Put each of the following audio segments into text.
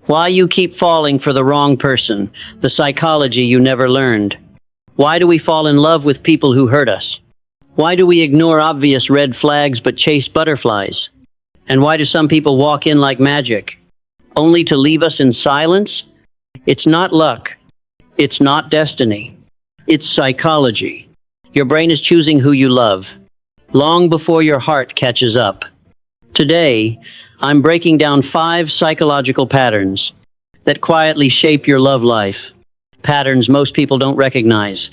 Why you keep falling for the wrong person, the psychology you never learned. Why do we fall in love with people who hurt us? Why do we ignore obvious red flags but chase butterflies? And why do some people walk in like magic, only to leave us in silence? It's not luck. It's not destiny. It's psychology. Your brain is choosing who you love, long before your heart catches up. Today, I'm breaking down 5 psychological patterns that quietly shape your love life. Patterns most people don't recognize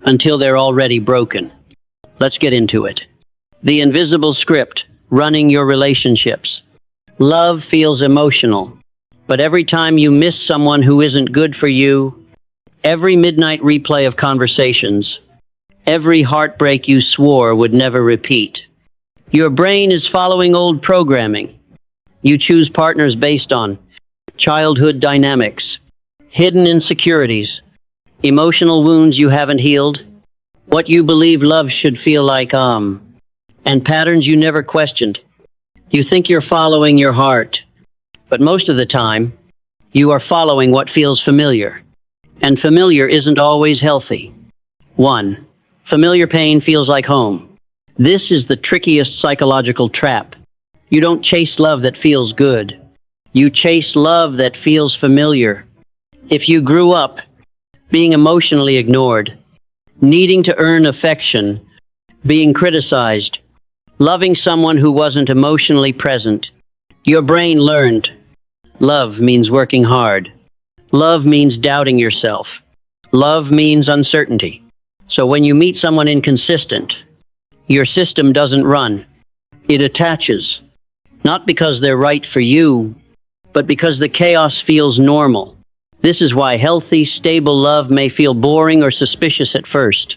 until they're already broken. Let's get into it. The invisible script running your relationships. Love feels emotional, but every time you miss someone who isn't good for you, every midnight replay of conversations, every heartbreak you swore would never repeat, your brain is following old programming. You choose partners based on childhood dynamics, hidden insecurities, emotional wounds you haven't healed, what you believe love should feel like, and patterns you never questioned. You think you're following your heart, but most of the time, you are following what feels familiar. And familiar isn't always healthy. 1. Familiar pain feels like home. This is the trickiest psychological trap. You don't chase love that feels good. You chase love that feels familiar. If you grew up being emotionally ignored, needing to earn affection, being criticized, loving someone who wasn't emotionally present, your brain learned love means working hard. Love means doubting yourself. Love means uncertainty. So when you meet someone inconsistent, your system doesn't run. It attaches. Not because they're right for you, but because the chaos feels normal. This is why healthy, stable love may feel boring or suspicious at first.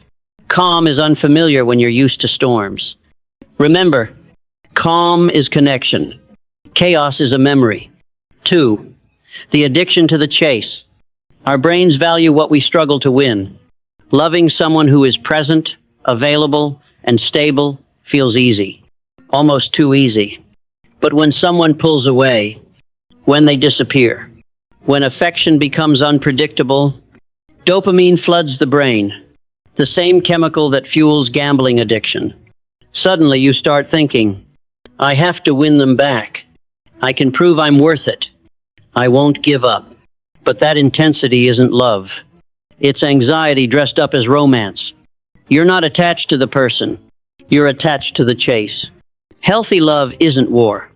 Calm is unfamiliar when you're used to storms. Remember, calm is connection. Chaos is a memory. 2. The addiction to the chase. Our brains value what we struggle to win. Loving someone who is present, available, and stable feels easy. Almost too easy. But when someone pulls away, when they disappear, when affection becomes unpredictable, dopamine floods the brain, the same chemical that fuels gambling addiction. Suddenly you start thinking, I have to win them back. I can prove I'm worth it. I won't give up. But that intensity isn't love. It's anxiety dressed up as romance. You're not attached to the person. You're attached to the chase. Healthy love isn't war.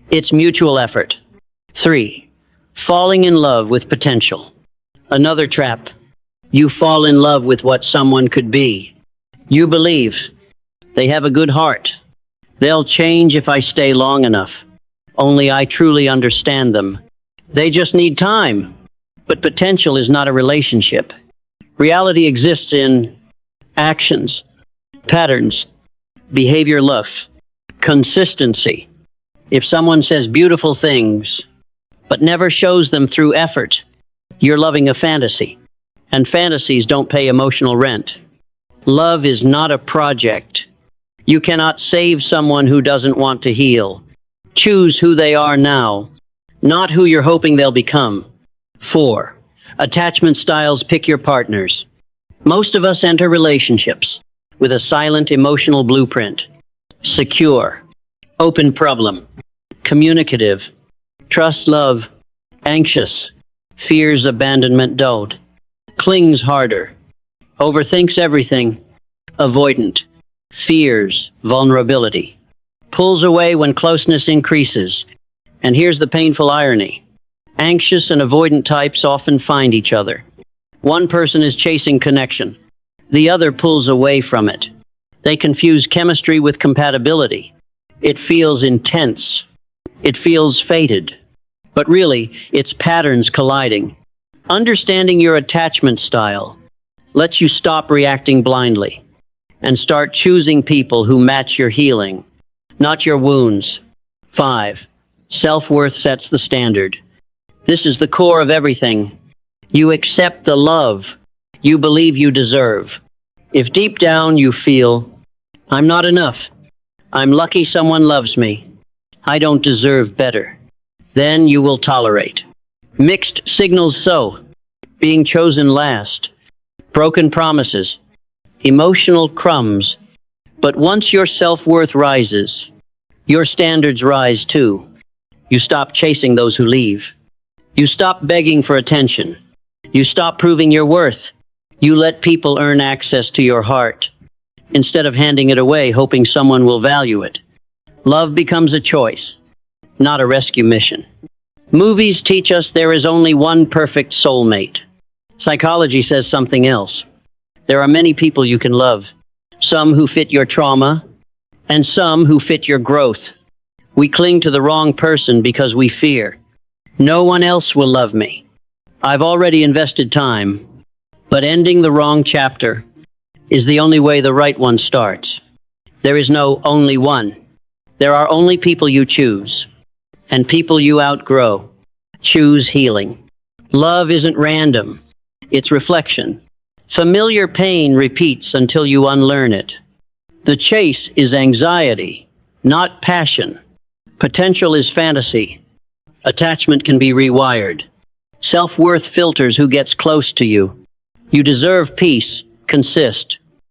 It's mutual effort. 3. Falling in love with potential. Another trap. You fall in love with what someone could be. You believe they have a good heart. They'll change if I stay long enough. Only I truly understand them. They just need time. But potential is not a relationship. Reality exists in actions, patterns, behavior, love, consistency. If someone says beautiful things, but never shows them through effort, you're loving a fantasy. And fantasies don't pay emotional rent. Love is not a project. You cannot save someone who doesn't want to heal. Choose who they are now, not who you're hoping they'll become. 4. Attachment styles pick your partners. Most of us enter relationships with a silent emotional blueprint. Secure, open problem, communicative, trust love, anxious, fears abandonment dulled, clings harder, overthinks everything, avoidant, fears vulnerability, pulls away when closeness increases. And here's the painful irony. Anxious and avoidant types often find each other. One person is chasing connection. The other pulls away from it. They confuse chemistry with compatibility. It feels intense. It feels fated. But really, it's patterns colliding. Understanding your attachment style lets you stop reacting blindly and start choosing people who match your healing, not your wounds. 5. Self-worth sets the standard. This is the core of everything. You accept the love you believe you deserve. If deep down you feel, I'm not enough, I'm lucky someone loves me, I don't deserve better, then you will tolerate. Mixed signals so, being chosen last, broken promises, emotional crumbs. But once your self-worth rises, your standards rise too. You stop chasing those who leave. You stop begging for attention. You stop proving your worth. You let people earn access to your heart, instead of handing it away hoping someone will value it. Love becomes a choice, not a rescue mission. Movies teach us there is only one perfect soulmate. Psychology says something else. There are many people you can love, some who fit your trauma, and some who fit your growth. We cling to the wrong person because we fear. No one else will love me. I've already invested time, but ending the wrong chapter is the only way the right one starts. There is no only one. There are only people you choose, and people you outgrow. Choose healing. Love isn't random. It's reflection. Familiar pain repeats until you unlearn it. The chase is anxiety, not passion. Potential is fantasy. Attachment can be rewired. Self-worth filters who gets close to you. You deserve peace. Consist.